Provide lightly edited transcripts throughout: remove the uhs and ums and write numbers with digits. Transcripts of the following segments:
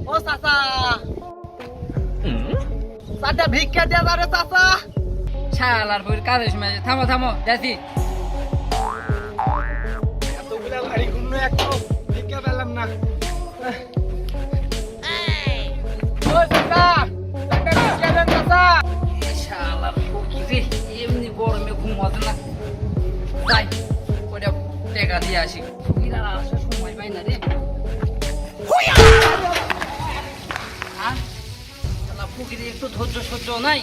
ও চাচা চাচা ভিক্ষা দেয়া যাবে চাচা শালার বউর কাজের সময় থামো থামো যাচ্ছি এতগুলা ভারী ঘুরলো একটু ভিক্ষা পেলাম না ও চাচা চাচা ভিক্ষা দেন চাচা শালার ফকিরে এমনি গরমে ঘুম হতো না যাই ওটা টেকা দিয়ে আসি ফকিরা আসার সময় পাই না রে ফকিরে একটু ধৈর্য সহ্য নাই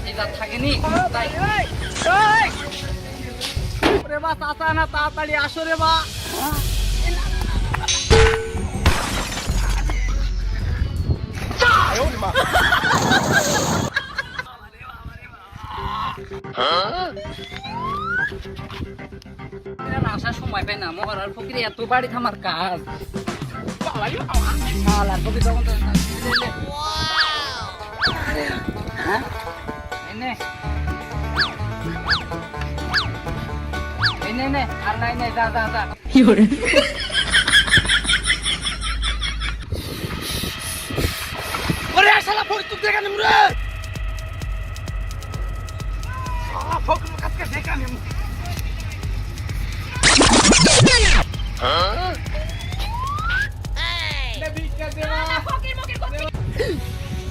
এটা থাকেনি তাই রে বা চাচা না তাড়াতাড়ি আসো রে বা আসার সময় পাই না মহারার ফকিরে এত বাড়ি থামার কাজ শালার ফকির তখন আর নাই নাই যা যা যা ওরে শালা ফকির তুই দেখা নিম রে শালা ফকির কাছে দেখা নিম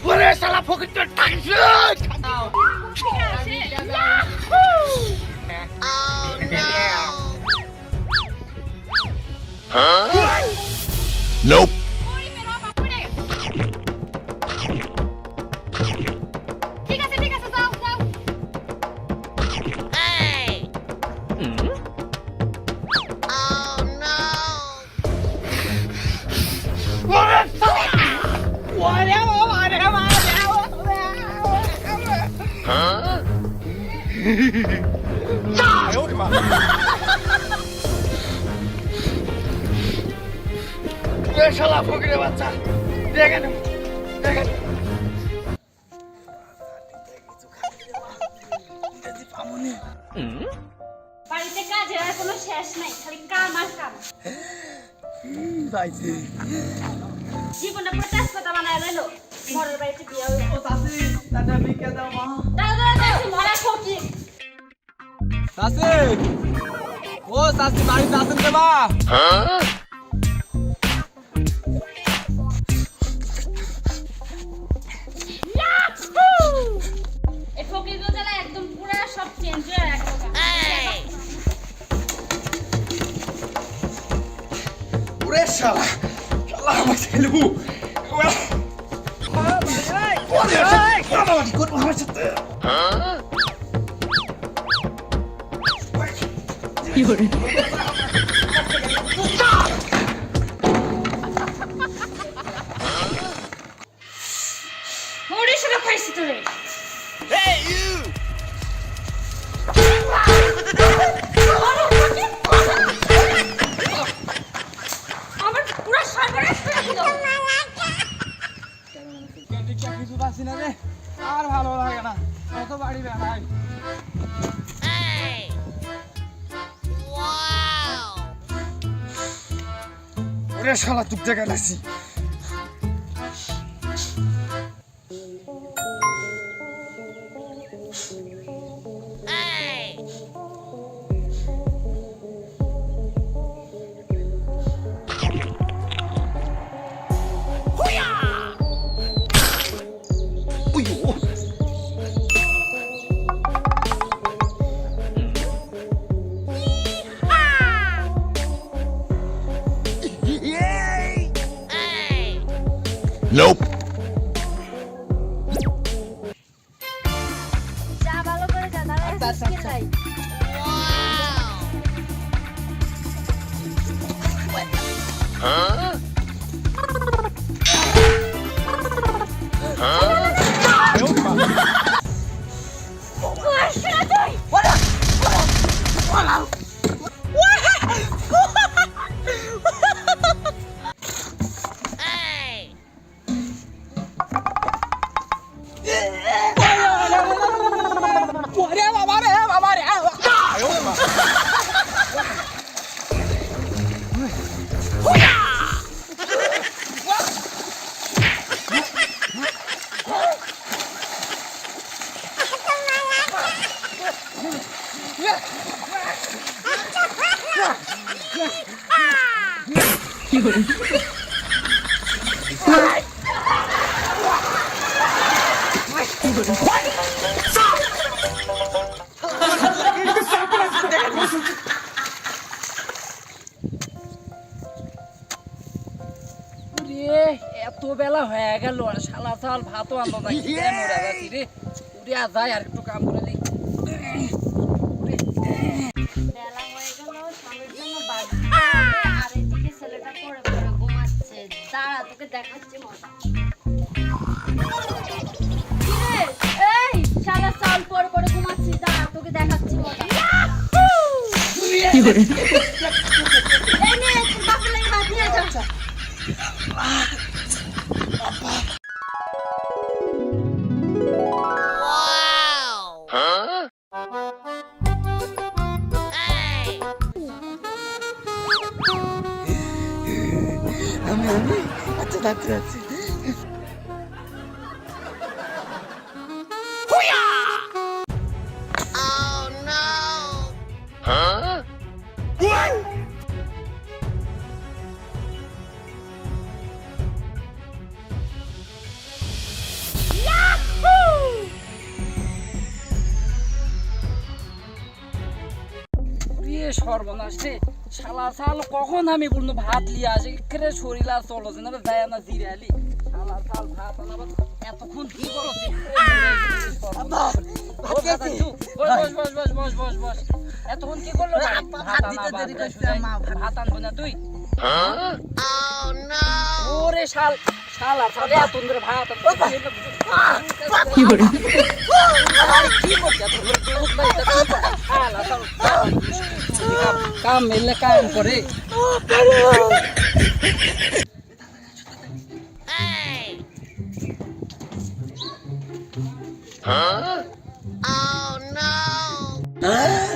ওরে শালা ফকির তো টাকছে Nope. ঠিক আছে যাও যাও শালা ফকিরের বাচ্চা দেখে নেব দেখে বাড়িতে কাজের আর কোনো শেষ নাই খালি কাম আর কাম জীবনটা পুরো তেজপাতা বানায় রইলো মরার বাড়িতে বিয়ে হইলো ও চাচি দাদা ভিক্ষা দাও মা দাও মরা ফকির চাচি ও চাচি বাড়িতে আছেন রে বা এই ফকির গোজালা একদম পুরো সব চেঞ্জ হয়ে রাখলো ওরে শালা শালা আমার ছেলেবু ওরে বাবা কি করব আমার সাথে ওরে শালা খাইছি তোরে Hey you! আমার পুরো সর্বনাশ করে দিল কিছু পাচ্ছি না রে আর ভালো লাগে না কত বাড়ি বেড়াই ওরে শালা তুই জায়গায় লাগছি Nope. যা ভালো করে যা দাঁড়া যাই Huh? রে এত বেলা হয়ে গেল আর শালা চাল ভাতও আনলো না কি করে মরে গেছি রে উড়ে যায় আর একটু কাম করে দিই বেলা হয়ে গেল স্বামীর জন্য বাড়ি আর এদিকে ছেলেটা পড়ে পড়ে ঘুমাচ্ছে দাঁড়া তোকে দেখাচ্ছি মজা কিরে, এই শালা চাল পড়ে পড়ে ঘুমাচ্ছিস দাঁড়া তোকে দেখাচ্ছি মজা এই নে তোর বাপের লাগি ভাত নিয়ে যা আমি আচ্ছা ডাক্তার আছি সর্বনাশ রে শালা শাল কখন আমি বললো ভাত লিয়ে আসে করে শরীর আর চলো না যায় না জিরে আলি শালা শাল ভাত আনাবার এতক্ষণ কি করো বস এতক্ষণ কি করলো ভাত আনবো না তুই ওরে শাল শালা শাল এত ধরে ভাত কি করে কি করছে काम मिलने काम करे Oh no!